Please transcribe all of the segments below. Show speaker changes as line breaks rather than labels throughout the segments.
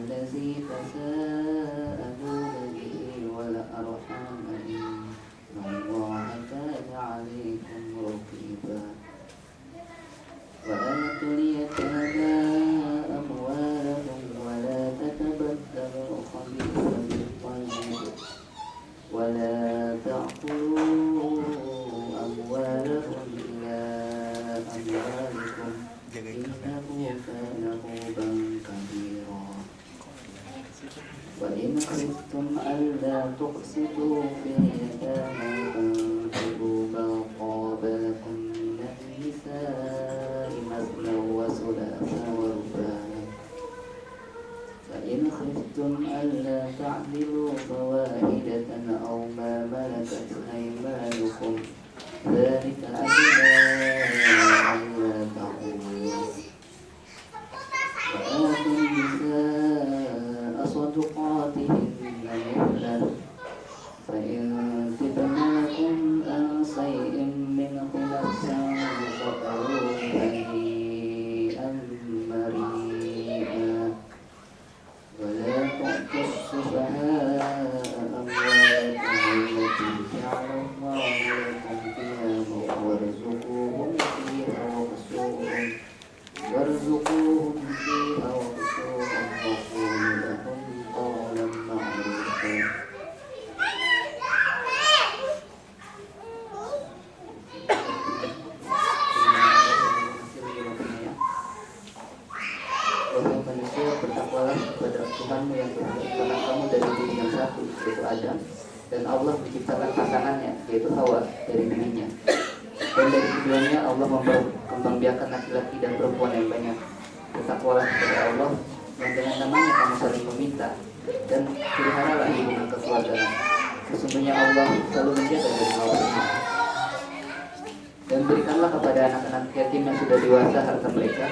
الذي تساءلون به والأرحام إن الله كان عليكم رقيبا وآتوا اليتامى أموالهم ولا تتبدلوا الخبيث بالطيب ولا تأكلوا أموالهم إلى أموالكم إنه كان حوبا كبيرا وإن خفتم ألا تقسطوا في اليتامى فانكحوا ما طاب لكم من النساء مثنى وثلاث ورباع فإن خفتم ألا تعدلوا فواحدة أو ما ملكت أيمانكم ذلك أدنى ألا تعولوا وآتوا النساء صدقاتهن نحلة فإن طبن لكم عن شيء منه نفسا فكلوه هنيئا مريئا ولا تؤتوا السفهاء أموالكم التي جعل الله لكم قياما وارزقوهم فيها واكسوهم وقولوا لهم قولا معروفا Wahai manusia, bertakwalah kepada Tuhanmu yang menciptakan kamu dari diri yang satu, yaitu Adam, dan Allah menciptakan pasangannya, yaitu Hawa, dari dirinya. Dan dari keduanya Allah memperkembangbiakan laki-laki dan perempuan yang banyak. Bertakwalah kepada Allah yang dengan namanya kamu saling meminta, dan peliharalah hubungan kekeluargaan. Sesungguhnya Allah selalu menjaga dari hal tersebut. Dan berikanlah kepada anak-anak yatim yang sudah dewasa harta mereka.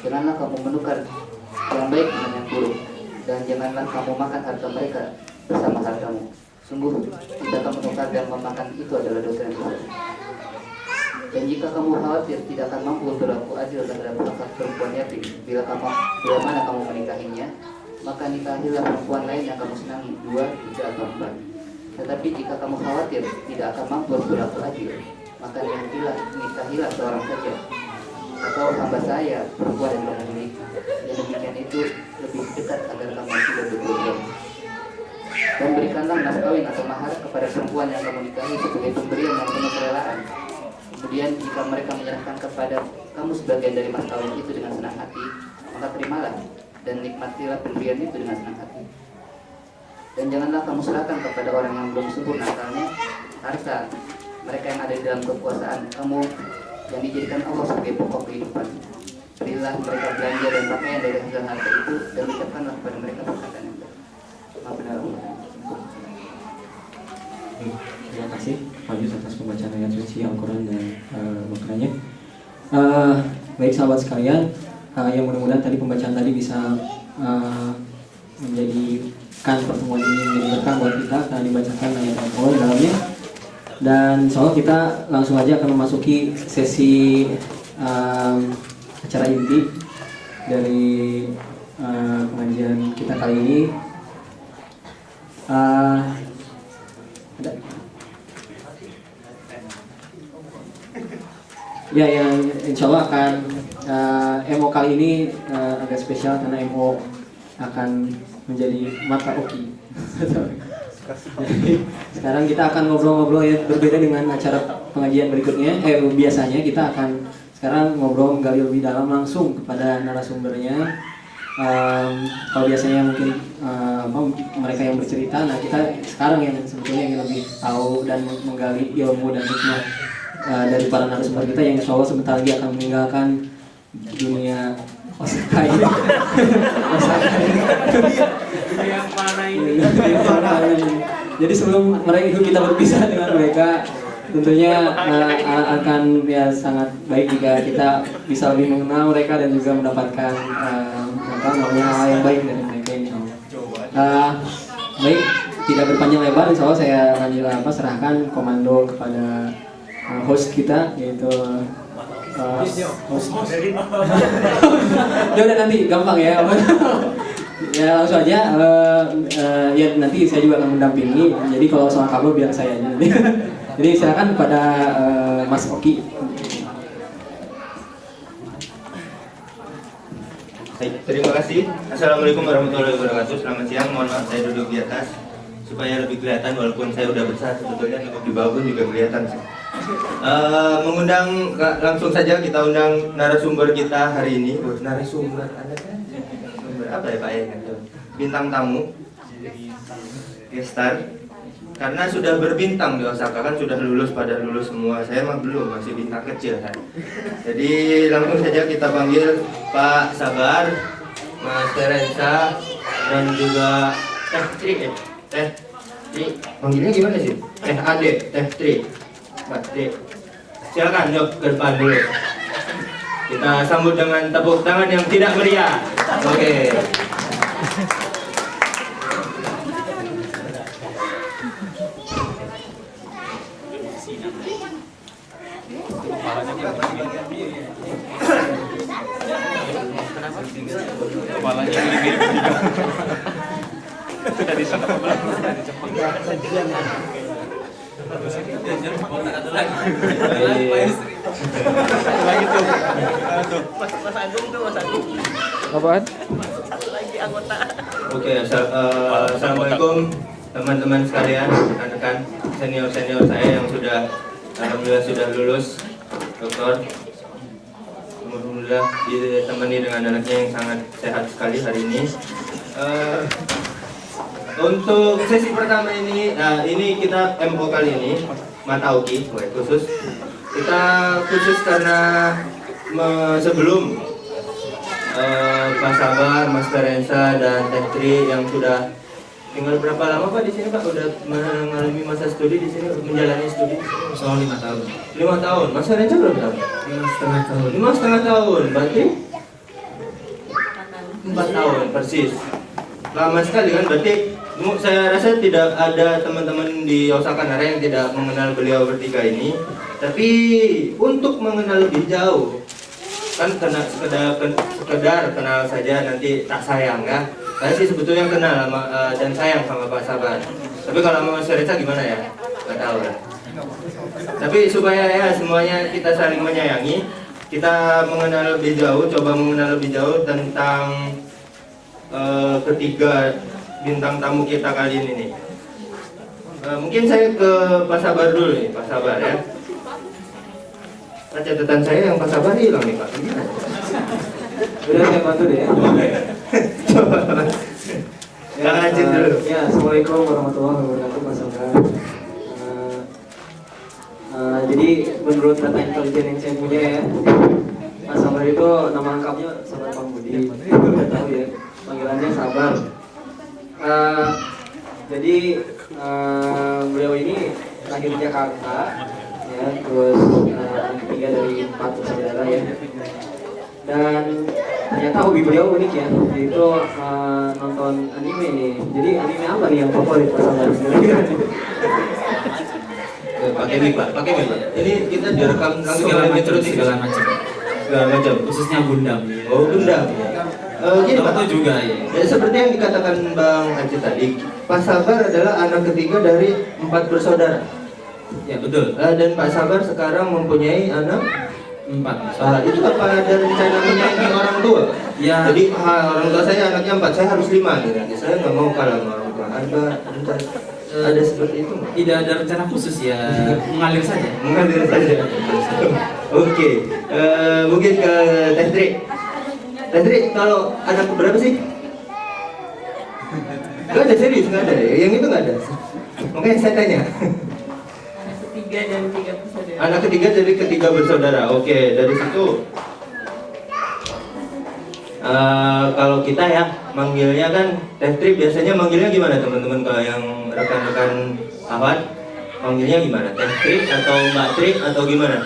Janganlah kamu menukar yang baik dengan yang buruk, dan janganlah kamu makan harta mereka bersama hartamu. Sungguh tidak kamu menukar dan memakan itu adalah dosa yang besar. Dan jika kamu khawatir tidak akan mampu berlaku adil terhadap hak perempuan yatim, bila mana kamu menikahinya, maka nikahilah perempuan lain yang kamu senangi, 2, 3, atau 4. Tetapi jika kamu khawatir tidak akan mampu berlaku adil, maka nikahilah seorang saja, atau hamba saya perempuan yang kamu miliki. Dan demikian itu lebih dekat agar kamu tidak berbohong. Dan berikanlah mas kawin atau mahar kepada perempuan yang kamu nikahi sebagai pemberian yang penuh kerelaan. Kemudian jika mereka menyerahkan kepada kamu sebagian dari mas kawin itu dengan senang hati, maka terimalah dan nikmatilah pemberian itu dengan senang hati. Dan janganlah kamu serahkan kepada orang yang belum sempurna akalnya harta mereka yang ada di dalam kekuasaan kamu yang dijadikan Allah sebagai pokok kehidupan. Berilah mereka belanja dan pakaian dari hasil harta itu, dan ucapkanlah kepada mereka perkataan yang baik. Maafkan Allah.
Terima kasih Pak Yus atas pembacaan ayat suci Al-Quran dan maknanya. Baik sahabat sekalian, yang mudah-mudahan tadi pembacaan tadi bisa menjadikan pertemuan ini menjadi berkah buat kita karena dibacakan ayat Al-Quran dalamnya. Dan insyaallah kita langsung aja akan memasuki sesi acara inti dari pengajian kita kali ini. Ada? Ya, yang insyaallah akan MO kali ini agak spesial karena MO akan menjadi mata oki. Jadi, sekarang kita akan ngobrol-ngobrol ya, berbeda dengan acara pengajian berikutnya. Biasanya kita akan sekarang ngobrol menggali lebih dalam langsung kepada narasumbernya. Kalau biasanya mungkin mereka yang bercerita, nah kita sekarang yang sebetulnya yang lebih tahu dan menggali ilmu dan hikmah dari para narasumber kita yang insya Allah sebentar lagi akan meninggalkan dunia Osaka ini.
Yang mana ini?
Jadi sebelum mereka kita berpisah dengan mereka, tentunya akan ya sangat baik jika kita bisa lebih mengenal mereka dan juga mendapatkan hal yang baik dari mereka ini. Baik, tidak berpanjang lebar, insya Allah saya akan serahkan komando kepada host kita, yaitu host. Ya udah nanti gampang ya. Ya langsung aja, ya nanti saya juga akan mendampingi. Jadi kalau soal kabel biar saya aja. Jadi silakan pada Mas Oki.
Baik, terima kasih. Assalamualaikum warahmatullahi wabarakatuh. Selamat siang. Mohon maaf saya duduk di atas supaya lebih kelihatan, walaupun saya udah besar sebetulnya duduk di bawah pun juga kelihatan sih. Mengundang langsung saja kita undang narasumber kita hari ini. Narasumber ada kan? Narasumber apa ya Pak ya? Bintang tamu, gestar. Karena sudah berbintang di Osaka kan sudah lulus semua. Saya mah belum, masih bintang kecil kan. Jadi langsung saja kita panggil Pak Sabar, Mas Terensa, dan juga Teh Tri. Teh Tri, panggilnya gimana sih? Teh Ade, Teh Tri, Mbak Tri. Silakan yuk ke depan dulu. Kita sambut dengan tepuk tangan yang tidak meriah. Oke.
Kepalanya mirip-mirip juga. Dari sana ke belakang, dari Jepang. Lagi tuh.
Mas Agung tuh, Mas Agung.
Apaan?
Lagi anggota.
Oke, assalamualaikum teman-teman sekalian, rekan-rekan senior-senior saya yang sudah alhamdulillah sudah lulus doktor. Alhamdulillah ditemani dengan anaknya yang sangat sehat sekali hari ini. Untuk sesi pertama ini, ini kita MO kali ini Matauki khusus. Kita khusus karena sebelum Pak Sabar, Mas Terensa, dan Teh Tri yang sudah tinggal berapa lama Pak di sini Pak? Udah mengalami masa studi di sini, menjalani studi?
Soal 5 tahun.
5 tahun. Mas Terensa berapa tahun?
5,5 tahun.
5,5 tahun. Berarti 4 tahun persis. Lama sekali kan? Berarti saya rasa tidak ada teman-teman di Osaka Nara yang tidak mengenal beliau bertiga ini. Tapi untuk mengenal lebih jauh, kan sekedar kenal saja nanti tak sayang ya. Saya sih sebetulnya kenal sama, dan sayang sama Pak Sabar. Tapi kalau sama Mas Terensa gimana ya? Gak tahu lah. Tapi supaya ya semuanya kita saling menyayangi, kita mengenal lebih jauh, coba mengenal lebih jauh tentang ketiga bintang tamu kita kali ini nih. Mungkin saya ke Pak Sabar dulu nih, Pak Sabar ya. Catatan saya yang Pak Sabar hilang nih Pak. Gimana?
Udah saya bantu deh ya.
Coba. Kang Ajit dulu.
Ya, assalamualaikum warahmatullahi wabarakatuh, Mas Sabar. Jadi menurut data intelijen yang saya punya ya, Mas Sabar itu nama lengkapnya Sabar Pambudi. Udah tahu ya, panggilannya Sabar. Jadi beliau ini lahir di Jakarta, ya, terus ketiga dari 4 bersaudara ya. Dan ternyata hobi beliau unik ya, yaitu nonton anime nih. Jadi anime apa nih yang favorit Pak Sabar?
Pakai mic Pak, pakai mic Pak. Ini kita direkam langsung oleh Metro TV.
Segala macam.
Segala macam.
Khususnya Gundam.
Oh, Gundam. Gini Pak,
Itu juga ya.
ya, seperti yang dikatakan Bang Ajit tadi, Pak Sabar adalah anak ketiga dari 4 bersaudara.
Ya betul.
Dan Pak Sabar sekarang mempunyai anak
4.
itu apa ada rencana menyaingi orang tua?
Ya.
Jadi orang tua saya anaknya 4, saya harus 5 nih nanti. Saya nggak mau kalah sama orang tua. Ada seperti itu nggak?
Tidak ada rencana khusus ya, mengalir saja.
Mengalir saja. Oke, mungkin ke Teh Tri. Teh Tri, kalau anak berapa sih? Gak ada, serius nggak ada. Yang itu nggak ada. Makanya saya tanya.
Ketiga dan 3 bersaudara.
Anak ketiga dari ketiga bersaudara. Oke, dari situ. Kalau kita ya manggilnya kan Teh Tri, biasanya manggilnya gimana teman-teman? Kalau yang rekan-rekan Ahwat manggilnya gimana? Teh Tri atau Mbak Tri atau gimana?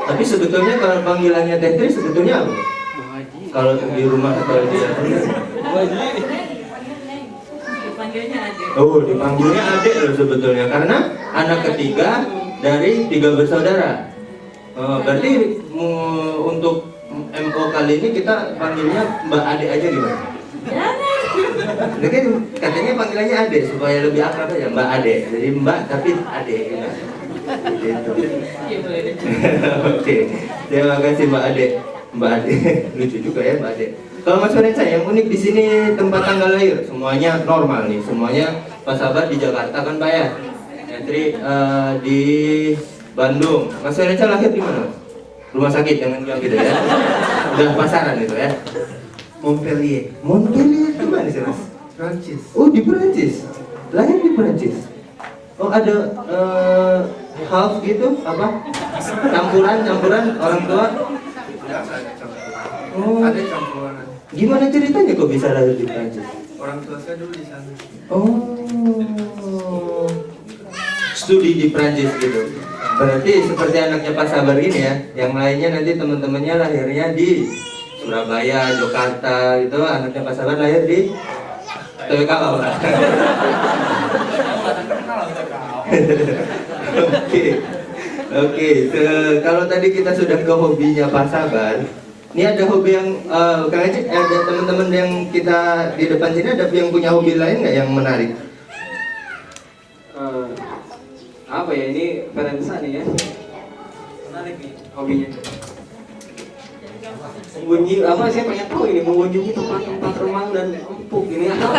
Tapi sebetulnya kalau panggilannya Teh Tri sebetulnya apa? Kalau di rumah atau di
Dipanggilnya adik.
Oh, dipanggilnya adik loh sebetulnya karena anak ketiga dari 3 bersaudara. Berarti untuk MO kali ini kita panggilnya Mbak Ade aja gimana? Ini kan katanya panggilannya Ade supaya lebih akrab aja, Mbak Ade. Jadi Mbak tapi Ade gitu. Gitu.
Iya boleh deh.
Oke, terima kasih Mbak Ade. Mbak Ade, lucu juga ya Mbak Ade. Kalau Mas Ferenca, yang unik di sini tempat tanggal lahir semuanya normal nih, semuanya Pak Sabar di Jakarta kan Pak ya? Entri di Bandung. Mas Ferenca lahir di mana? Rumah sakit, jangan bilang gitu ya. Udah pasaran itu ya.
Montpellier,
Montpellier di mana sih Mas?
Prancis.
Oh di Perancis, lahir di Perancis. Oh ada half gitu apa? Campuran orang tua.
Tidak ada campuran.
Oh.
Ada campuran.
Gimana ceritanya kok bisa lahir di Perancis?
Orang tua saya dulu di sana.
Oh, studi di Perancis gitu. Berarti seperti anaknya Pak Sabar ini ya. Yang lainnya nanti teman-temannya lahirnya di Surabaya, Jakarta gitu. Anaknya Pak Sabar lahir di TWKL. Oke. Kalau tadi kita sudah ke hobinya Pak Sabar, ini ada hobi yang Kang Aceh, ada teman-teman yang kita di depan sini ada yang punya hobi lain nggak yang menarik?
Apa ya, ini Ferenca nih ya, menarik nih hobinya. Mengunjungi apa, saya pengen tahu ini, mengunjungi tempat-tempat remang dan empuk ini apa?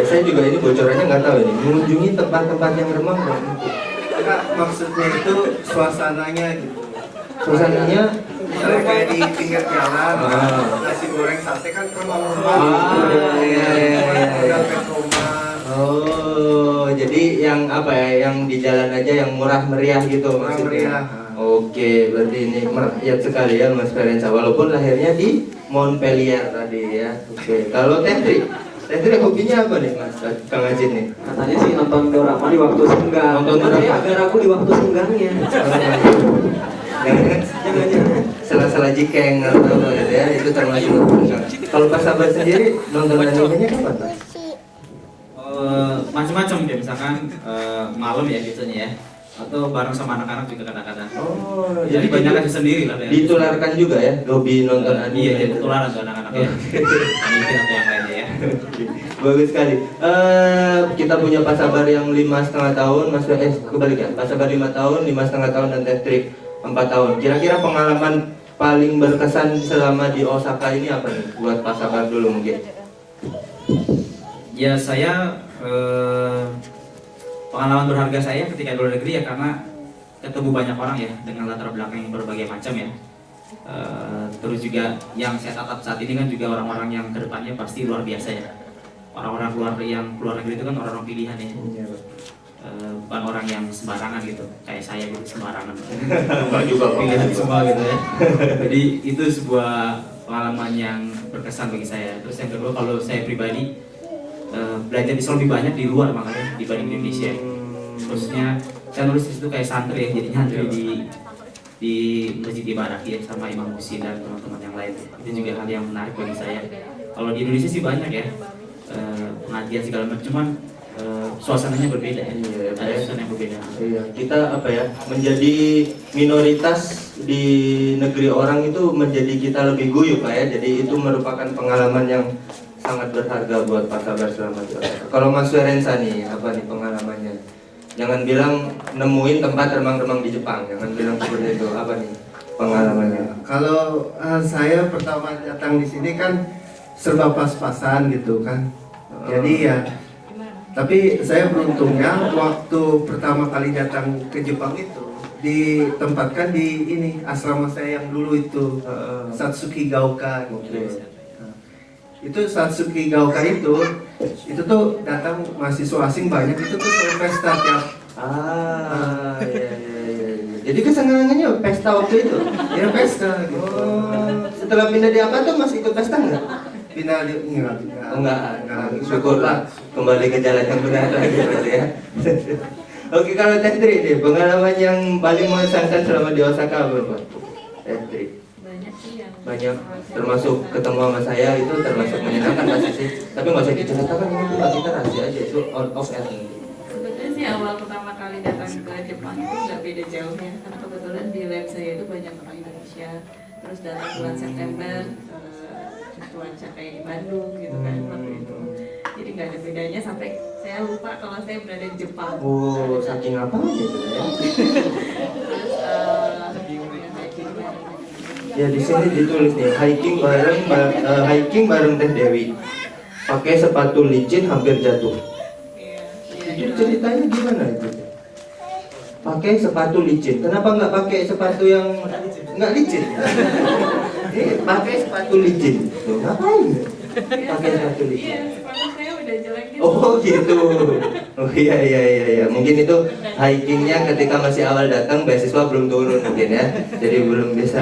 Saya juga ini bocorannya nggak tahu ini. Mengunjungi tempat-tempat yang remang dan empuk.
Enggak, maksudnya itu suasananya gitu.
Suasananya
Misalnya kayak di pinggir jalan,
Ah.
nasi goreng sate kan remang-remang.
iya.
Udah rumah.
Oh, jadi yang apa ya, yang di jalan aja yang murah meriah gitu
Murah
maksudnya.
meriah.
Oke, berarti ini merakyat sekali ya Mas Ferenca, walaupun lahirnya di Montpellier tadi ya. Oke, kalau Tetri hobinya apa nih Mas Kang Ajin nih?
Katanya sih nonton dorama di waktu senggang.
Nonton
Tapi
dorama?
agak ragu di waktu senggangnya.
Jangan-jangan salah-salah jikeng atau apa gitu ya, itu termasuk. Kalau Pak Sabar sendiri nonton animenya kapan Pak?
Macam-macam ya, misalkan malam ya biasanya ya, atau bareng sama anak-anak juga kadang-kadang.
Oh,
Jadi banyak aja sendiri lah.
ditularkan juga ya hobi nonton anime.
Iya, jadi ketularan tuh anak-anak ya. Anime atau yang lainnya ya.
Bagus sekali. Kita punya Pak Sabar yang 5,5 tahun, Mas kebalik ya. Pak Sabar 5 tahun, 5,5 tahun dan Tetrik 4 tahun. Kira-kira pengalaman paling berkesan selama di Osaka ini apa nih? Buat Pak Sabar dulu mungkin.
Ya saya pengalaman berharga saya ketika di luar negeri ya karena ketemu banyak orang ya dengan latar belakang yang berbagai macam ya. Terus juga yang saya tatap saat ini kan juga orang-orang yang kedepannya pasti luar biasa ya. Orang-orang yang keluar negeri itu kan orang-orang pilihan ya. Bukan orang yang sembarangan gitu, kayak saya gitu sembarangan.
Enggak juga
Pilihan semua gitu ya. Jadi itu sebuah pengalaman yang berkesan bagi saya. Terus yang kedua kalau saya pribadi belajar Islam lebih banyak di luar makanya dibanding di Indonesia. Khususnya saya nulis di situ kayak santri ya, jadi nyantri di Masjid Ibadah ya sama Imam Husin dan teman-teman yang lain. Itu juga hal yang menarik bagi saya. Kalau di Indonesia sih banyak ya pengajian segala macam, cuman suasananya berbeda ya. Ada suasana yang berbeda.
Iya, kita apa ya, menjadi minoritas di negeri orang itu menjadi kita lebih guyup Pak ya. Jadi itu merupakan pengalaman yang sangat berharga buat Pak Sabar selama di Osaka. Kalau Mas Ferenca nih, apa nih pengalamannya? Jangan bilang nemuin tempat remang-remang di Jepang, jangan bilang seperti itu. Apa nih pengalamannya?
Kalau saya pertama datang di sini kan serba pas-pasan gitu kan. Jadi ya, tapi saya beruntungnya waktu pertama kali datang ke Jepang itu ditempatkan di ini asrama saya yang dulu itu Satsuki Gaoka gitu. Itu Satsuki Gaoka itu tuh datang mahasiswa asing banyak, itu tuh selalu pesta tiap
Iya. Jadi kesenangannya pesta waktu itu.
ya pesta gitu.
Oh, setelah pindah di apa tuh masih ikut pesta nggak?
Pindah di
Enggak. Syukurlah kembali ke jalan yang benar lagi berarti ya. Oke, kalau Tetri nih, pengalaman yang paling mengesankan selama di Osaka apa Pak? Tetri.
Banyak sih yang
Banyak, termasuk ketemu sama saya itu termasuk menyenangkan pasti sih. Tapi nggak usah diceritakan, ini Pak, kita rahasia aja, itu out of air.
sebetulnya sih awal pertama kali datang ke Jepang itu nggak beda jauh ya, karena kebetulan di lab saya itu banyak orang Indonesia terus datang bulan September cuaca kayak di Bandung gitu kan waktu itu, jadi nggak ada bedanya sampai saya lupa kalau saya berada di Jepang.
Oh, saking apa gitu ya?
Terus
Ya di sini ditulis nih hiking bareng Teh Dewi. Pakai sepatu licin hampir jatuh. Itu ceritanya gimana itu? Pakai sepatu licin. Kenapa nggak pakai sepatu yang nggak licin? Pakai sepatu licin. Tuh, ngapain? Pakai sepatu licin.
Iya, sepatu saya udah jelek gitu.
Oh gitu. Oh iya. Mungkin itu hikingnya ketika masih awal datang, beasiswa belum turun mungkin ya. Jadi belum bisa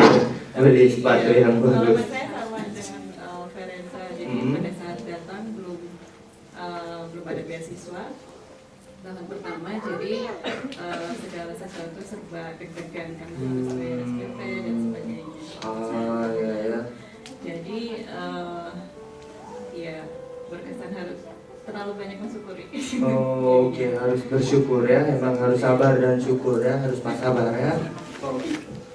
beli sepatu yang bagus.
Pengalaman saya sama dengan Ferenza. Jadi pada saat datang belum ada beasiswa tahun pertama, jadi segala sesuatu serba deg-degan kan, harus bayar SPP dan sebagainya.
Oh iya.
Jadi ya berkesan harus terlalu banyak mensyukuri.
Oh, oke, harus bersyukur ya, emang harus sabar dan syukur ya, harus pas sabar ya.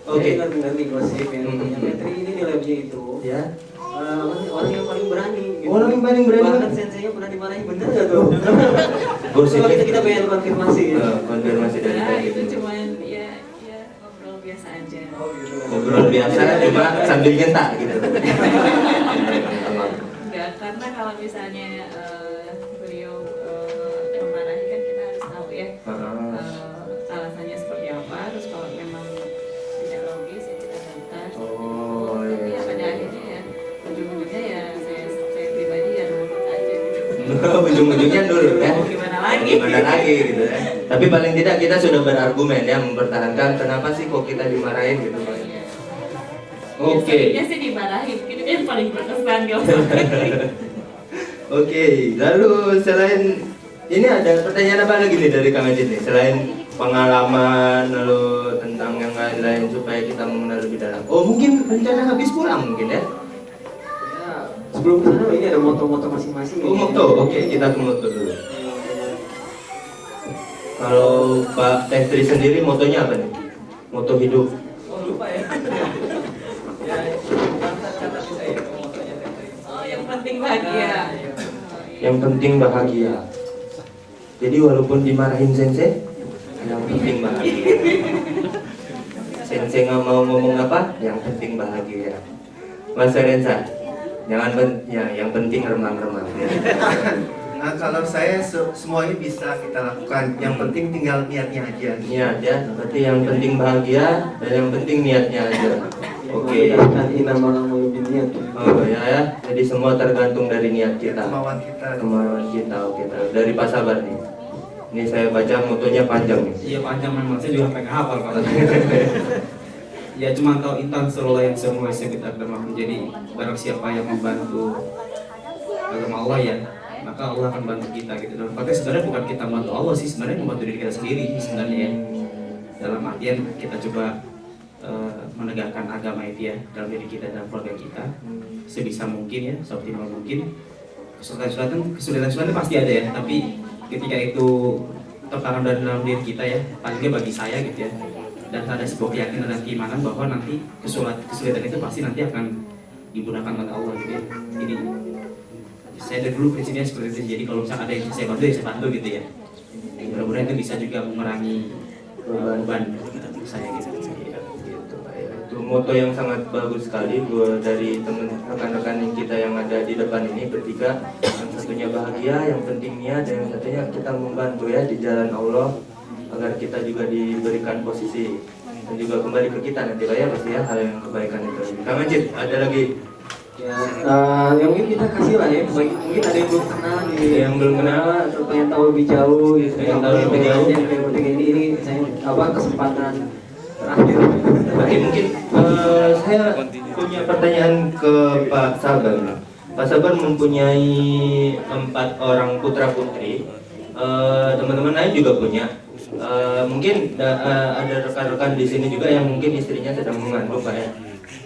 Oke.
Ganti gosip yang punya Petri ini nilainya itu
Ya.
orang yang paling berani. Gitu.
Orang yang paling berani.
Bahkan senseinya pernah dimarahin, bener nggak tuh?
Gosip
Coba kita pengen konfirmasi ya.
Konfirmasi dari
Nah,
tadi.
itu cuman ya ngobrol biasa aja.
Ngobrol biasa cuma sambil nyentak gitu.
Enggak, karena kalau misalnya beliau memarahi kan kita harus tahu ya alasannya seperti apa. Terus kalau memang tidak logis ya kita bantah.
Oh,
Tapi
iya.
ya pada akhirnya ya ujung-ujungnya ya saya pribadi ya nurut aja gitu.
Ujung-ujungnya nurut ya.
Mau gimana lagi?
Gimana lagi gitu ya. Tapi paling tidak kita sudah berargumen ya, mempertahankan kenapa sih kok kita dimarahin gitu Pak.
Iya.
Oke.
Biasanya sih dimarahin, itu yang paling berkesan gak usah.
Oke, lalu selain ini ada pertanyaan apa lagi nih dari Kang Ajit nih? Selain pengalaman lalu tentang yang lain-lain supaya kita mengenal lebih dalam. Oh, mungkin rencana habis pulang mungkin ya?
Ya, sebelum kesana ini ada moto-moto masing-masing.
Oh, moto. Oke, kita ke moto dulu. Kalau Pak Teh sendiri motonya apa nih? Moto hidup.
Oh lupa ya. Ya, catat saya motonya Petri.
Oh, yang penting bahagia.
Yang penting bahagia. Jadi walaupun dimarahin sensei, yang penting bahagia. Sensei nggak mau ngomong apa, yang penting bahagia. Mas Ferenza, yang penting remang-remang. Ya.
Nah, kalau saya semuanya bisa kita lakukan. Yang penting tinggal niatnya aja.
Niat ya, berarti yang penting bahagia dan yang penting niatnya aja. Oke. Oh ya, jadi semua tergantung dari niat kita.
Kemauan kita.
Kemauan kita, oke. Dari Pak Sabar nih. Ini saya baca motonya panjang nih.
Iya panjang memang, saya juga pengen hafal kalau ya cuma tahu intan serolah yang semua kita agama. Jadi barang siapa yang membantu agama Allah ya, maka Allah akan bantu kita gitu. Dan fakta sebenarnya bukan kita membantu Allah sih, sebenarnya membantu diri kita sendiri sebenarnya ya. Dalam artian kita coba menegakkan agama itu ya dalam diri kita dan keluarga kita sebisa mungkin ya, seoptimal mungkin. Kesulitan pasti ada ya, tapi ketika itu tertanam dalam diri kita ya, palingnya bagi saya gitu ya, dan ada sebuah keyakinan dan keimanan bahwa nanti kesulitan itu pasti nanti akan digunakan oleh Allah gitu ya. Jadi saya dari dulu prinsipnya seperti itu, jadi kalau misalnya ada yang saya bantu ya saya bantu gitu ya. Mudah-mudahan itu bisa juga mengurangi beban saya gitu.
Itu moto yang sangat bagus sekali buat dari teman rekan-rekan kita yang ada di depan ini bertiga. Yang satunya bahagia, yang penting niat, dan yang satunya kita membantu ya di jalan Allah agar kita juga diberikan posisi dan juga kembali ke kita nanti Pak ya pasti ya hal yang kebaikan itu. Kang Ajit, ada lagi?
Ya, yang mungkin kita kasih lah ya, mungkin ada yang belum kenal nih,
Yang belum kenal
atau pengen tahu lebih jauh gitu,
Pengen tahu lebih jauh.
ini saya kesempatan terakhir.
Oke, mungkin saya punya pertanyaan ke Pak Sabar. Pak Sabar mempunyai 4 orang putra putri. Teman-teman lain juga punya. Mungkin ada rekan-rekan di sini juga yang mungkin istrinya sedang mengandung Pak ya.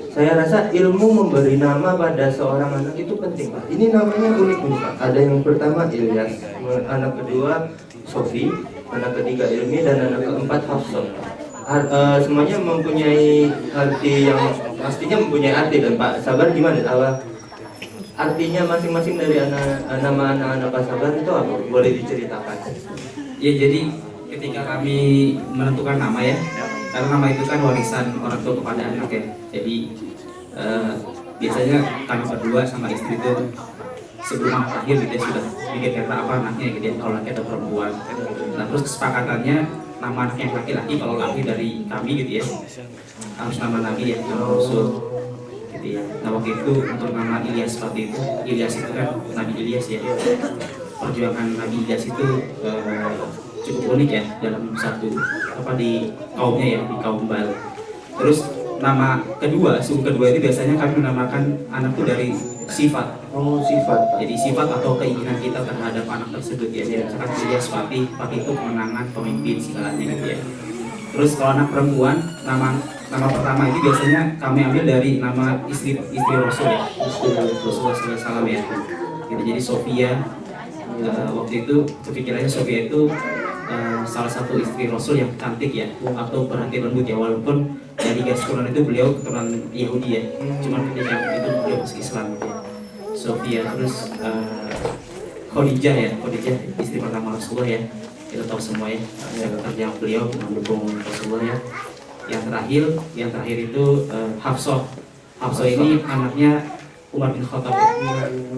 Saya rasa ilmu memberi nama pada seorang anak itu penting Pak. Ini namanya unik-unik Pak. Ada yang pertama Ilyas, anak kedua Sofi, anak ketiga Ilmi, dan anak keempat Hafsah. semuanya mempunyai arti yang pastinya mempunyai arti. Dan Pak Sabar gimana? Artinya masing-masing dari nama anak-anak Pak Sabar itu apa? Boleh diceritakan?
Ya, jadi ketika kami menentukan nama ya, karena nama itu kan warisan orang tua kepada anak ya. Jadi biasanya kami berdua sama istri itu sebelum anak lahir gitu ya, sudah mikir apa anaknya gitu ya, kalau laki atau perempuan. Nah terus kesepakatannya nama anak yang laki-laki kalau lahir dari kami gitu ya, harus nama Nabi ya, nama Rasul gitu ya. Nah waktu itu untuk nama Ilyas seperti itu, Ilyas itu kan Nabi Ilyas ya. Perjuangan Nabi Ilyas itu cukup unik ya dalam satu di kaumnya ya, di kaum Bal. Terus nama kedua, suku kedua itu biasanya kami menamakan anak itu dari sifat.
Oh, sifat.
Jadi sifat atau keinginan kita terhadap anak tersebut ya. Misalkan Ilyas Fatih itu kemenangan, pemimpin segalanya gitu ya. Terus kalau anak perempuan, nama pertama itu biasanya kami ambil dari nama istri Rasul ya, Rasulullah SAW ya. Gitu, jadi Sofia. Waktu itu kepikirannya Sofia itu salah satu istri Rasul yang cantik ya, atau berhati lembut ya, walaupun dari garis keturunan itu beliau keturunan Yahudi ya, cuman ketika itu beliau masuk Islam gitu ya. Sofia, terus Khadijah ya, Khadijah istri pertama Rasulullah ya, kita tahu semua ya, sekretarnya beliau mendukung Rasulullah ya. Yang terakhir itu Hafsah. Hafsah ini anaknya Umar bin Khattab.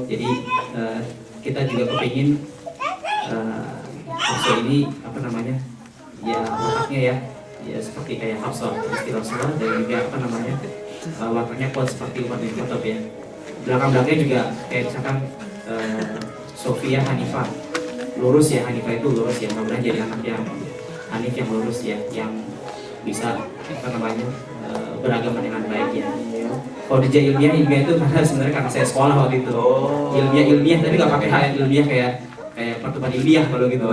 Jadi kita juga kepingin Hafsah ini ya wataknya ya seperti kayak Hafsah istri Rasulullah, dan juga wataknya kuat seperti Umar bin Khattab ya. Belakang-belakangnya juga kayak misalkan Sofia Hanifah, lurus ya, Hanifah itu lurus ya, mudah-mudahan jadi anak yang Hanif yang lurus ya, yang bisa beragama dengan baik ya. Kalau kerja ilmiah itu karena sebenarnya karena saya sekolah waktu itu. Ilmiah tapi nggak pakai hal ilmiah kayak pertemuan ilmiah kalau gitu.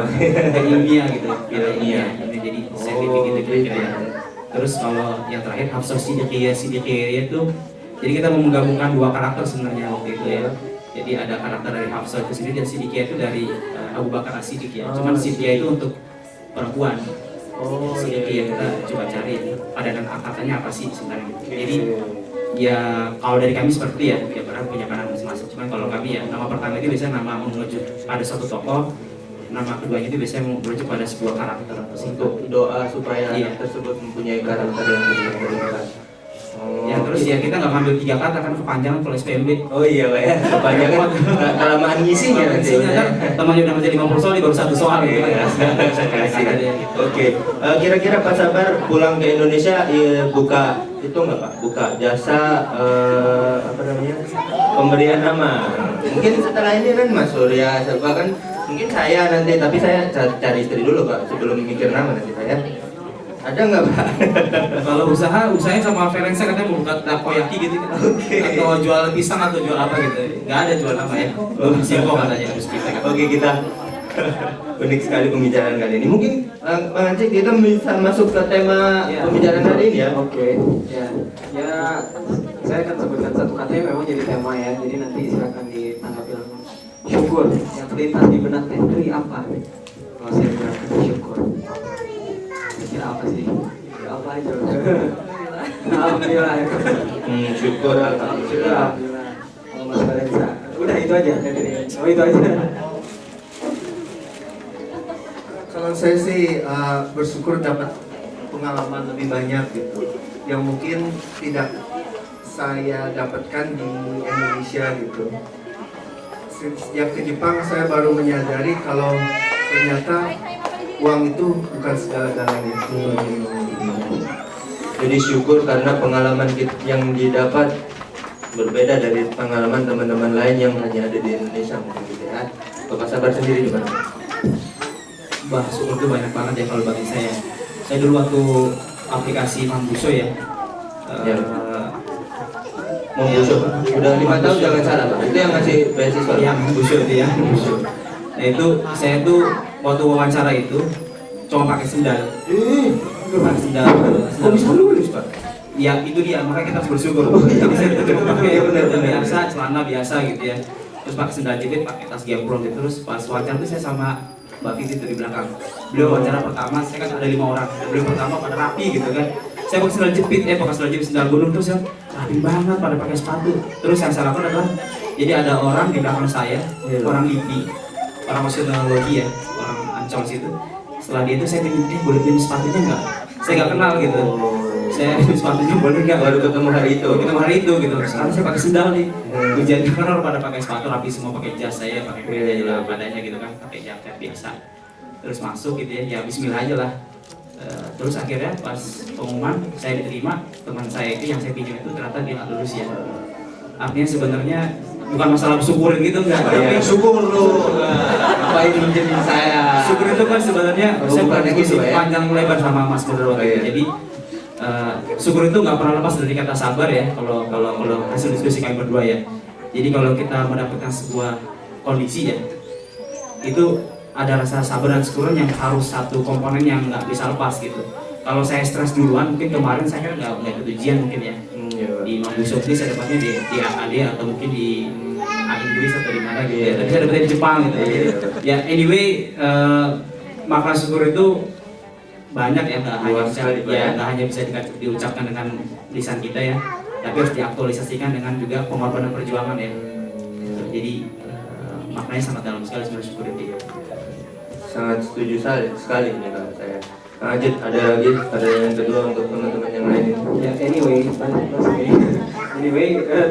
Ilmiah gitu, ilmiah. Ini jadi sertifikat gitu ya. Terus kalau yang terakhir Hafsah Siddiqiyah itu, jadi kita mau menggabungkan dua karakter sebenarnya waktu itu ya. Jadi ada karakter dari Hafsah itu sendiri, dan Siddiqiyah itu dari Abu Bakar As-Siddiq ya. Cuman Siddiqiyah itu untuk perempuan. Siddiqiyah kita coba cari padanan angkatannya apa sih sebenarnya. Jadi ya kalau dari kami seperti ya berarti punya peranan masing-masing. Cuman kalau kami ya, nama pertama itu biasanya nama mengerucut pada satu tokoh, nama keduanya itu biasanya mengerucut pada sebuah karakter
untuk doa supaya anak tersebut mempunyai karakter yang berbeda.
Ya terus ya kita nggak ngambil 3 kata kan kepanjangan kalau SPMB.
Oh iya Pak ya, kepanjangan kelamaan ngisinya nanti.
Temannya udah menjadi 50 soal, baru 1 soal gitu ya.
Oke, kira-kira Pak Sabar pulang ke Indonesia buka itu nggak Pak? Buka jasa pemberian nama. Mungkin setelah ini kan Mas Surya, bahkan mungkin saya nanti, tapi saya cari istri dulu Pak sebelum mikir nama nanti Pak ya. Ada nggak Pak?
Kalau usahanya sama Ferensa katanya mau buka takoyaki gitu kan? Atau jual pisang atau jual apa gitu. Nggak ada jual apa ya. Singko katanya harus kita.
Oke, kita unik sekali pembicaraan kali ini. Mungkin Bang Acik kita bisa masuk ke tema pembicaraan hari ini ya.
Oke. Ya saya akan sebutkan satu kata yang memang jadi tema ya. Jadi nanti silakan ditanggapi langsung. Syukur yang terlintas di benak Henry apa? Kalau saya bilang syukur. Kira apa sih? Ya apa aja. Alhamdulillah.
Syukur alhamdulillah.
Kalau Mas Ferensa, udah itu aja. Oh itu aja.
Kalau saya sih bersyukur dapat pengalaman lebih banyak gitu, yang mungkin tidak saya dapatkan di Indonesia gitu. Sejak ke Jepang saya baru menyadari kalau ternyata uang itu bukan segala-galanya.
Jadi syukur karena pengalaman yang didapat berbeda dari pengalaman teman-teman lain yang hanya ada di Indonesia mungkin gitu ya. Bapak Sabar sendiri gimana?
Syukur itu banyak banget ya kalau bagi saya. Saya dulu waktu aplikasi Mambuso ya.
Mambuso. Udah 5 tahun jangan salah Pak. Itu yang ngasih beasiswa.
Yang Mambuso itu ya. Nah itu saya tuh waktu wawancara itu cuma pakai sendal. Pakai sendal.
Kok bisa lulus Pak?
Ya itu dia, makanya kita harus bersyukur. Jadi saya cuma pakai sendal biasa, celana biasa gitu ya. Terus pakai sendal jepit, pakai tas gembrong gitu. Terus pas wawancara tuh saya sama Mbak Vivi dari belakang. Beliau wawancara pertama, saya kan ada 5 orang. Beliau pertama pada rapi gitu kan. Saya pakai sandal jepit, pakai sandal jepit sandal gunung terus ya rapi banget pada pakai sepatu. Terus yang saya lakukan adalah, jadi ada orang di belakang saya, orang LIPI, orang oceanologi ya, orang Ancol situ. Setelah dia itu saya pinjam, boleh pinjam sepatunya nggak? Saya nggak kenal gitu. Saya sepatunya boleh nggak?
Baru ketemu hari itu.
Baru ketemu hari itu gitu. Sekarang saya pakai sendal nih. Hujan kan orang pada pakai sepatu rapi semua, pakai jas, saya pakai kemeja padanya gitu kan, pakai jaket biasa. Terus masuk gitu ya Bismillah aja lah. Terus akhirnya pas pengumuman saya diterima, teman saya itu yang saya pinjam itu ternyata dia nggak lulus ya. Artinya sebenarnya bukan masalah syukurin gitu enggak,
Ya, syukur lu. Ngapain minjemin saya?
syukur itu kan sebenarnya saya
bukan
pernah
gitu
diskusi
ya.
panjang lebar sama Mas Bro waktu itu. Jadi syukur itu nggak pernah lepas dari kata sabar ya. Kalau hasil diskusi kami berdua ya. Jadi kalau kita mendapatkan sebuah kondisi ya, itu ada rasa sabar dan syukur yang harus satu komponen yang nggak bisa lepas gitu. Kalau saya stres duluan, mungkin kemarin saya kan nggak ikut ujian mungkin ya. Di Mambu Sopri saya dapatnya di AKD atau mungkin di Inggris atau di mana gitu ya. Tapi saya dapatnya di Jepang gitu. Jadi, ya anyway, makna syukur itu banyak ya, nggak hanya bisa diucapkan dengan lisan kita ya, tapi harus diaktualisasikan dengan juga pengorbanan perjuangan ya. Jadi maknanya sangat dalam sekali sebenarnya syukur itu.
Sangat setuju sekali ini kalau saya. Nah, Ajit, ada yang kedua untuk teman-teman yang lain.
Ya, anyway,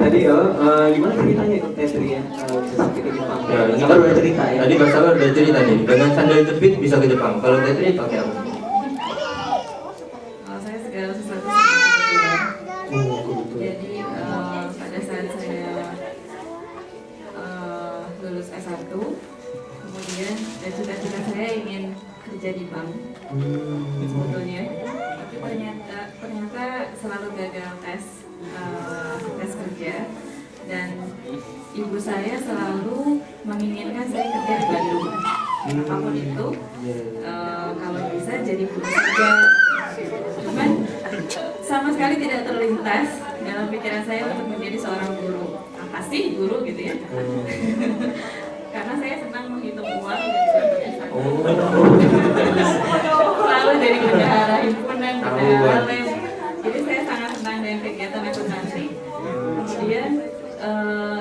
tadi gimana ceritanya ikut Tetri ya? Bisa sampai ke Jepang.
Ya, ini
Sabar udah cerita ya.
Tadi Mas Sabar udah cerita nih, dengan sandal jepit bisa ke Jepang. Kalau Tetri pakai apa?
Kalau saya segala sesuatu kebetulan. Jadi pada saat saya lulus S1, kemudian cita-cita saya ingin kerja di bank sebetulnya, tapi ternyata selalu gagal tes kerja, dan ibu saya selalu menginginkan saya kerja di Bandung, apapun itu, kalau bisa jadi guru saja. Cuman sama sekali tidak terlintas dalam pikiran saya untuk menjadi seorang guru. Pasti guru gitu ya. Karena saya senang menghitung uang dan selalu dari bendahara himpunan, bendahara lem. Jadi saya sangat senang dengan kegiatan akuntansi. Kemudian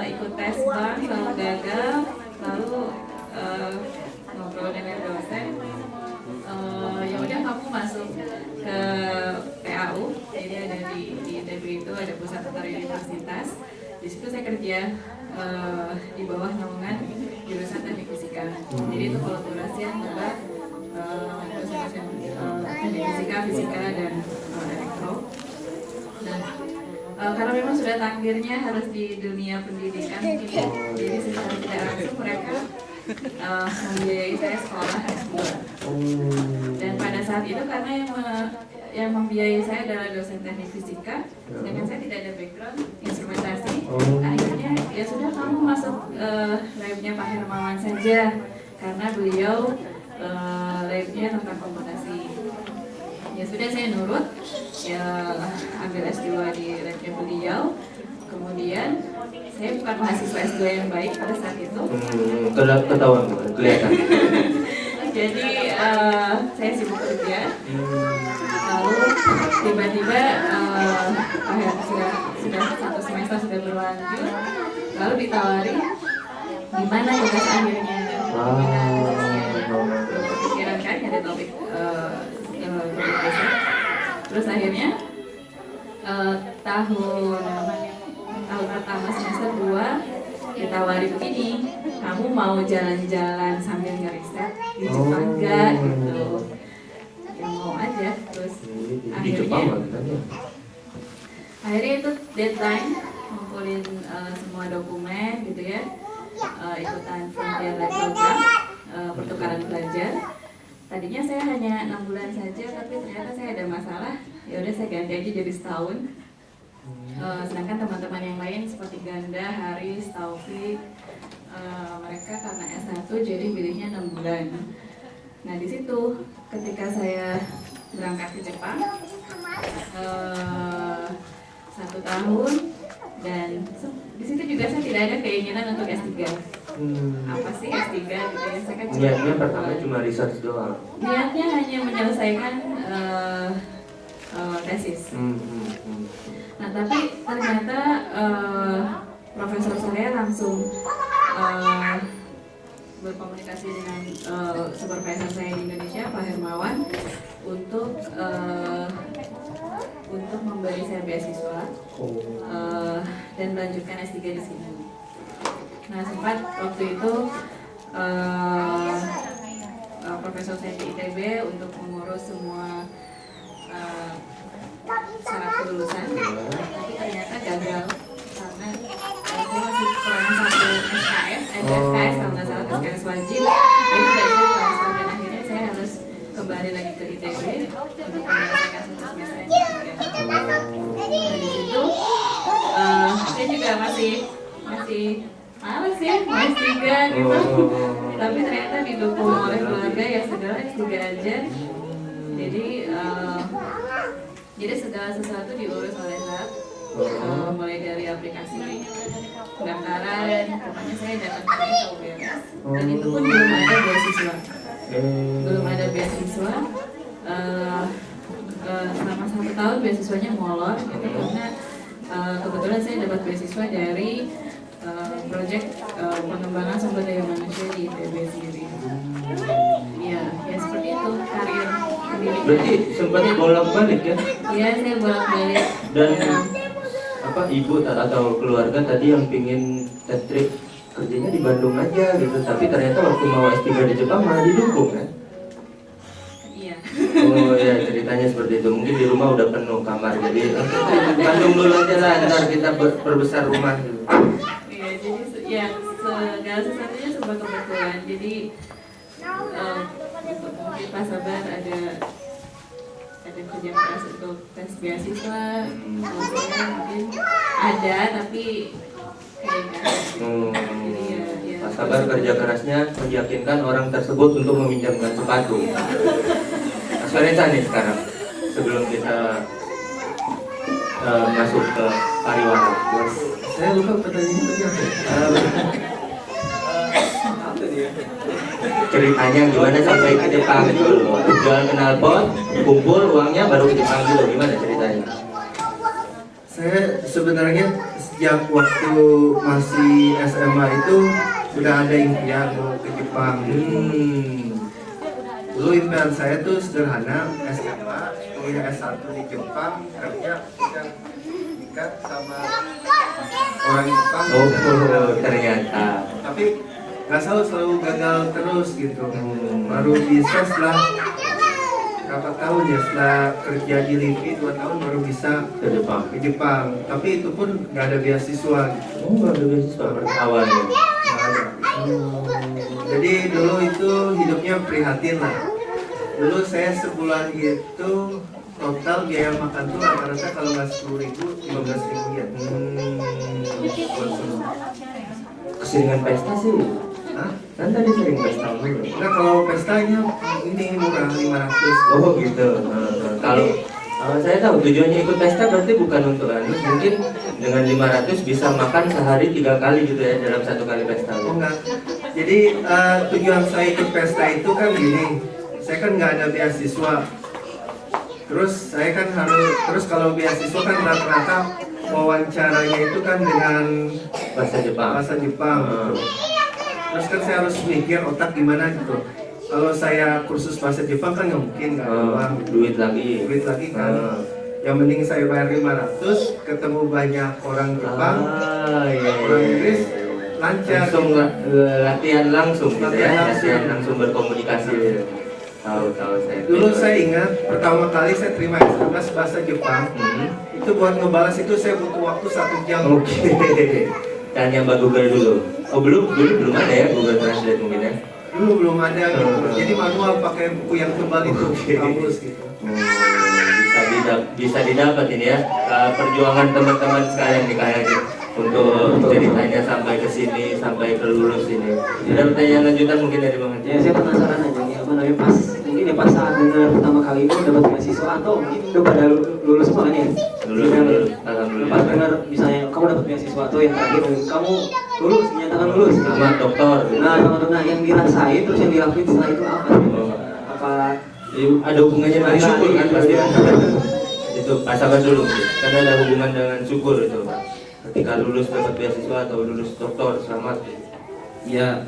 ikut tes bank selalu gagal, lalu ngobrol dengan dosen. Ya udah kamu masuk ke PAU, jadi ada di ITB itu ada pusat otor universitas. Di situ saya kerja di bawah naungan jurusan teknik fisika. Jadi itu kolaborasi antara dosen-dosen teknik fisika dan elektro. Dan karena memang sudah takdirnya harus di dunia pendidikan, jadi secara tidak langsung mereka membiayai saya sekolah S2. Dan pada saat itu karena yang membiayai saya adalah dosen teknik fisika, sedangkan saya tidak ada background instrumentasi. Akhirnya ya sudah, kamu masuk labnya Pak Hermawan saja, karena beliau labnya tentang komputasi. Ya sudah, saya nurut, ya ambil S2 di labnya beliau. Kemudian saya bukan mahasiswa S2 yang baik pada saat itu.
Ketahuan bukan? Kelihatan.
Jadi saya sibuk kerja. Lalu tiba-tiba sudah satu semester sudah berlanjut, lalu ditawari gimana tugas akhirnya. Kepikiran kan ada topik terus akhirnya tahun pertama semester 2 ditawari begini, kamu mau jalan-jalan sambil ngeriset di Jepang gak gitu. Ya mau aja. Terus akhirnya itu deadline, ngumpulin semua dokumen gitu ya, ikutan Frontier Lab Program, pertukaran pelajar. Tadinya saya hanya 6 bulan saja, tapi ternyata saya ada masalah. Ya udah, saya ganti aja jadi setahun. Sedangkan teman-teman yang lain seperti Ganda, Haris, Taufik, mereka karena S1 jadi pilihnya 6 bulan. Nah di situ ketika saya berangkat ke Jepang 1 tahun, dan di situ juga saya tidak ada keinginan untuk S3. apa sih S3 gitu ya. Saya kan
Niatnya pertama cuma research doang.
niatnya hanya menyelesaikan tesis. Nah tapi ternyata profesor saya langsung berkomunikasi dengan supervisor saya di Indonesia, Pak Hermawan, untuk memberi saya beasiswa dan melanjutkan S3 di sini. Nah sempat waktu itu profesor saya di ITB untuk mengurus semua syarat kelulusan, tapi ternyata gagal karena saya masih kekurangan satu SKS, ada SKS kalau nggak salah SKS wajib, jadi tidak bisa transfer dan akhirnya saya harus kembali lagi ke ITB untuk menyelesaikan satu semester yang ketiga. Nah di situ saya juga masih males ya, S3 gitu, tapi ternyata didukung oleh keluarga yang segala S3 aja, jadi segala sesuatu diurus oleh SAT, mulai dari aplikasi pendaftaran, pokoknya saya datang ke sini tahu beres, dan itu pun belum ada beasiswa, selama 1 tahun beasiswanya molor gitu, karena kebetulan saya dapat beasiswa dari proyek pengembangan sumber daya manusia di ITB sendiri. Ya seperti itu karir pendidikan.
Berarti sempat bolak-balik ya?
Iya, saya bolak-balik.
Dan apa ibu atau keluarga tadi yang pingin Tetrik kerjanya di Bandung aja gitu, tapi ternyata waktu mau S3 di Jepang malah didukung kan?
Iya.
Oh ya, ceritanya seperti itu. Mungkin di rumah udah penuh kamar, jadi Bandung dulu aja lah, ntar kita perbesar rumah gitu.
Iya, jadi segala sesuatunya serba kebetulan. Jadi mungkin Pak Sabar ada kerja keras untuk tes beasiswa, kalau saya mungkin ada tapi kayak enggak. Jadi ya.
Pak Sabar kerja kerasnya meyakinkan orang tersebut untuk meminjamkan sepatu. Mas Ferensa nih sekarang, sebelum kita masuk ke pariwara.
Saya lupa pertanyaannya tadi apa.
Ceritanya gimana sampai ke Jepang gitu loh. Jual knalpot, kumpul uangnya baru ke Jepang gitu. Gimana ceritanya?
Saya sebenarnya sejak waktu masih SMA itu sudah ada impian mau ke Jepang. Dulu impian saya tuh sederhana, SMA, kuliah S1 di Jepang, kerja dan nikah sama orang Jepang.
Oh, ternyata.
Tapi nggak selalu gagal terus gitu. Baru bisa setelah berapa tahun ya, setelah kerja di LIPI 2 tahun baru bisa
Ke Jepang.
ke Jepang. Tapi itu pun nggak ada beasiswa gitu.
Oh, nggak ada beasiswa awalnya.
Nggak ada. Jadi dulu itu hidupnya prihatin lah. Dulu saya sebulan itu total biaya makan tuh rata-rata kalau nggak 10.000, 15.000 ya.
Keseringan pesta sih.
Hah?
Kan tadi sering pesta dulu.
Nah kalau pestanya ini murah 500.
Oh gitu. Kalau saya tahu tujuannya ikut pesta berarti bukan untuk mungkin dengan 500 bisa makan sehari 3 kali gitu ya dalam 1 kali pesta.
Oh enggak. Jadi tujuan saya ikut pesta itu kan gini. Saya kan nggak ada beasiswa. Terus saya kan terus kalau beasiswa kan rata-rata wawancaranya itu kan dengan
Bahasa Jepang.
gitu. Terus kan saya harus mikir otak gimana gitu. Kalau saya kursus bahasa Jepang kan nggak mungkin, nggak ada uang,
Duit lagi.
kan. Yang mending saya bayar 500, ketemu banyak orang Jepang,
Iya.
orang Inggris, lancar.
Langsung latihan langsung gitu ya.
Latihan langsung.
Latihan langsung berkomunikasi. Tahu saya.
Dulu saya ingat pertama kali saya terima SMS bahasa Jepang, itu buat ngebalas itu saya butuh waktu 1 jam.
Oke. Tanya Mbak Google dulu. Oh belum ada ya Google Translate mungkin ya.
Dulu belum ada gitu. Jadi manual pakai buku yang tebal itu, kamus gitu.
Bisa didapat ini ya perjuangan teman-teman sekalian nih kayaknya untuk ceritanya sampai ke sini, sampai ke lulus ini. Ada pertanyaan lanjutan mungkin dari Bang Haji?
Ya saya penasaran aja nih apa namanya pas mungkin ini pas saat dengar pertama kali itu dapat beasiswa atau mungkin udah pada lulus semua kan ya?
Lulus, alhamdulillah.
Pas dengar misalnya kamu dapat beasiswa atau yang terakhir kamu lulus, dinyatakan lulus.
Sama dokter.
Nah, teman-teman yang dirasain terus yang dilakuin setelah itu apa? Apa
Ada hubungannya dengan syukur kan pasti. Itu sabar dulu, karena ada hubungan dengan syukur itu. Ketika lulus dapat beasiswa atau lulus dokter, selamat.
Ya,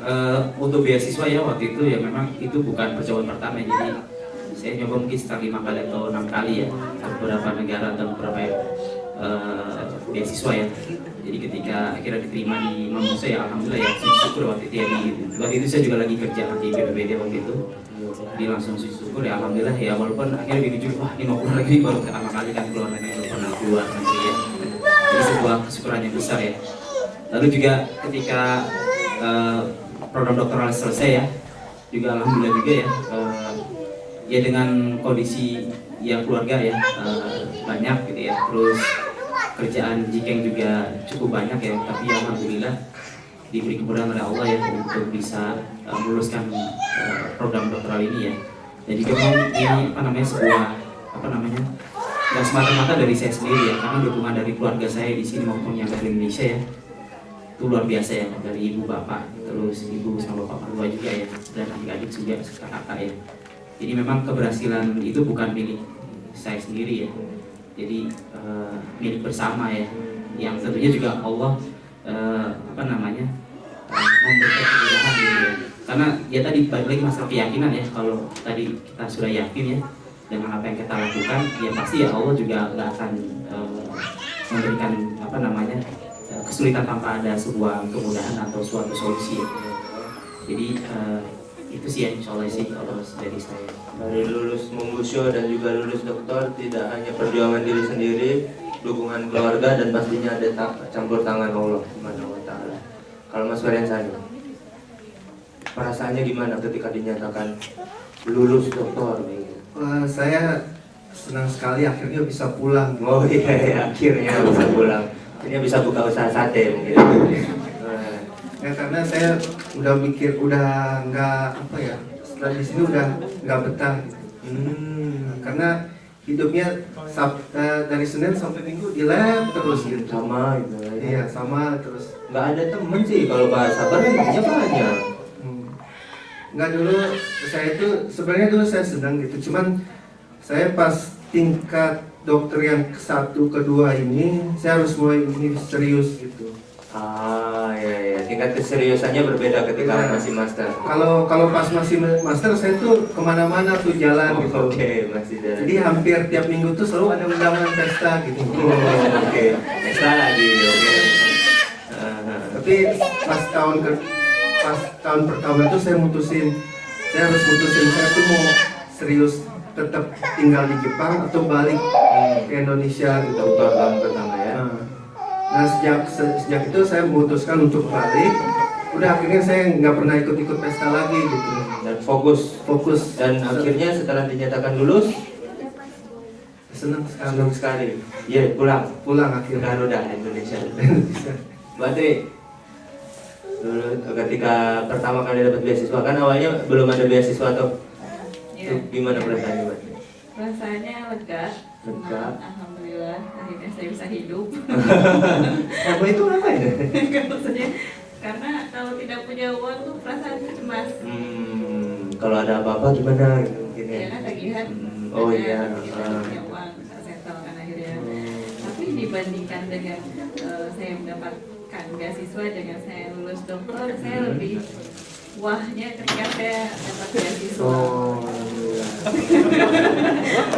untuk beasiswa ya waktu itu ya memang itu bukan percobaan pertama, jadi saya nyoba mungkin sekitar 5 kali atau 6 kali ya ke beberapa negara atau beberapa beasiswa ya. Jadi ketika akhirnya diterima di Mamusa ya alhamdulillah ya, syukur waktu itu ya. Waktu itu saya juga lagi kerja di BPBD waktu itu, di langsung syukur ya alhamdulillah ya, walaupun akhirnya dirujuk wah ini mau keluar lagi baru pertama kali kan keluar negeri, belum pernah keluar negeri ya. Jadi sebuah kesyukuran yang besar ya. Lalu juga ketika program doktoral selesai ya, juga alhamdulillah juga ya, ya dengan kondisi yang keluarga ya banyak gitu ya, terus kerjaan Jikeng juga cukup banyak ya, tapi alhamdulillah diberi kemudahan oleh Allah ya untuk bisa meluluskan program doktoral ini ya. Dan juga ini sebuah nggak semata-mata dari saya sendiri ya, karena dukungan dari keluarga saya di sini maupun yang dari Indonesia ya itu luar biasa ya, dari ibu bapak, terus ibu sama bapak mertua juga ya, dan adik-adik juga kakak ya. Jadi memang keberhasilan itu bukan milik saya sendiri ya, jadi milik bersama ya, yang tentunya juga Allah memberikan kemudahan gitu ya. Karena ya tadi balik lagi masalah keyakinan ya, kalau tadi kita sudah yakin ya dengan apa yang kita lakukan, ya pasti ya Allah juga nggak akan memberikan kesulitan tanpa ada sebuah kemudahan atau suatu solusi. Jadi itu sih ya, insya Allah sih kalau dari saya.
Dari lulus Mumbusyo dan juga lulus dokter, tidak hanya perjuangan diri sendiri, dukungan keluarga, dan pastinya ada campur tangan Allah Subhanahu wa Ta'ala. Kalau Mas Ferensa, perasaannya gimana ketika dinyatakan lulus dokter?
Saya senang sekali akhirnya bisa pulang.
Oh iya, akhirnya bisa pulang. Akhirnya bisa buka usaha sate mungkin.
Ya karena saya udah mikir, udah nggak setelah di sini udah nggak betah. Karena hidupnya dari Senin sampai Minggu di lab terus gitu.
Sama gitu.
Iya sama terus.
Nggak ada temen sih kalau bahas sabar kan banyak.
Nggak, dulu saya itu sebenarnya dulu saya senang gitu, cuman saya pas tingkat dokter yang ke-1, ke-2 ini saya harus mulai ini serius gitu.
Ya, tingkat keseriusannya berbeda ketika masih master.
Kalau pas masih master saya tuh kemana-mana tuh jalan gitu.
Oke, masih jalan.
Jadi hampir tiap minggu tuh selalu ada undangan pesta gitu.
Oke, pesta lagi. Oke.
Tapi pas tahun pertama itu saya harus mutusin saya tuh mau serius tetap tinggal di Jepang atau balik ke Indonesia gitu.
Tahun pertama ya.
Nah sejak itu saya memutuskan untuk balik. Udah akhirnya saya nggak pernah ikut pesta lagi gitu.
Dan fokus. Dan akhirnya setelah dinyatakan lulus,
senang
sekali. Iya, pulang akhirnya. Garuda Indonesia. Berarti dulu ketika pertama kali dapat beasiswa, kan awalnya belum ada beasiswa atau gimana perasaannya, Mbak?
Perasaannya lega. Alhamdulillah akhirnya saya bisa hidup.
Apa itu apa ya?
Maksudnya karena kalau tidak punya uang tuh perasaan cemas.
Kalau ada apa-apa gimana gitu mungkin ya?
Ya kan tagihan.
Oh iya.
Tidak punya uang, bisa settle kan akhirnya. Tapi dibandingkan dengan saya mendapatkan beasiswa dengan saya lulus dokter, saya lebih wahnya ketika saya dapat beasiswa.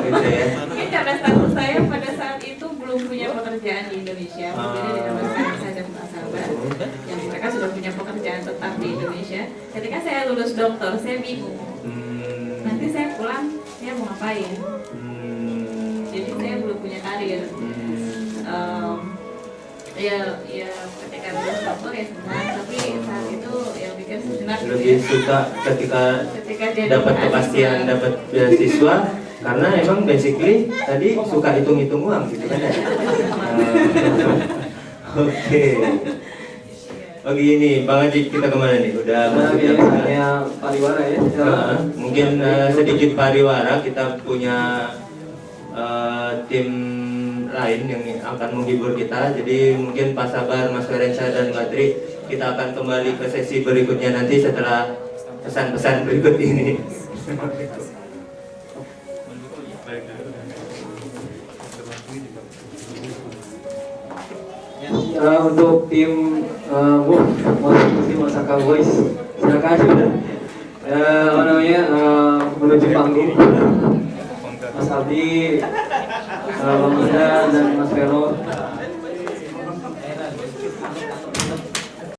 Gitu ya.
Mungkin karena status saya pada saat itu belum punya pekerjaan di Indonesia, jadi ditambahkan saya dan Pak Sabar yang mereka sudah punya pekerjaan tetap di Indonesia. Ketika saya lulus dokter, saya bingung. Nanti saya pulang, saya mau ngapain? Jadi saya belum punya karir. Ya ketika lulus dokter ya senang, tapi saat itu yang bikin sejenak
Lebih suka ketika
jadi
dapat kepastian dapat beasiswa, karena emang basically tadi suka hitung-hitung uang gitu kan ya. Oke. Oh gini, Bang Haji kita kemana nih? Udah
Nah,
masuk jam
biasanya pariwara ya.
mungkin sedikit pariwara, kita punya tim lain yang akan menghibur kita. Jadi mungkin Pak Sabar, Mas Ferensa dan Mbak Tri, kita akan kembali ke sesi berikutnya nanti setelah pesan-pesan berikut ini.
Untuk tim Osaka Boys, silakan apa namanya menuju panggung. Mas Aldi, Bang Ida dan Mas Vero